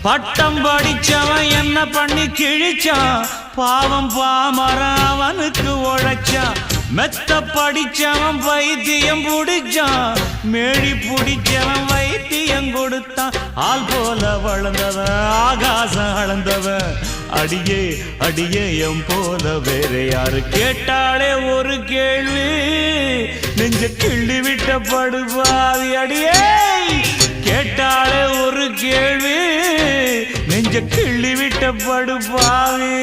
பட்டம் படிச்சவன் என்ன பண்ணி கிழிச்சான், பாவம் பாமரன் அவனுக்கு உழைச்சான். மெத்த படிச்சவன் வைத்தியம் புடிச்சான், மேழி புடிச்சவன் வைத்தியம் கொடுத்தான். ஆள் போல வளர்ந்தவன் ஆகாசம் அளந்தவன், அடியே அடியே எம் போல வேற யாரு கேட்டாலே ஒரு கேள்வி, நெஞ்ச கிள்ளி விட்ட படுபாவி. அடியே கேட்டாலே ஒரு கேள்வி, நெஞ்ச கிள்ளி விட்ட படுபாவி.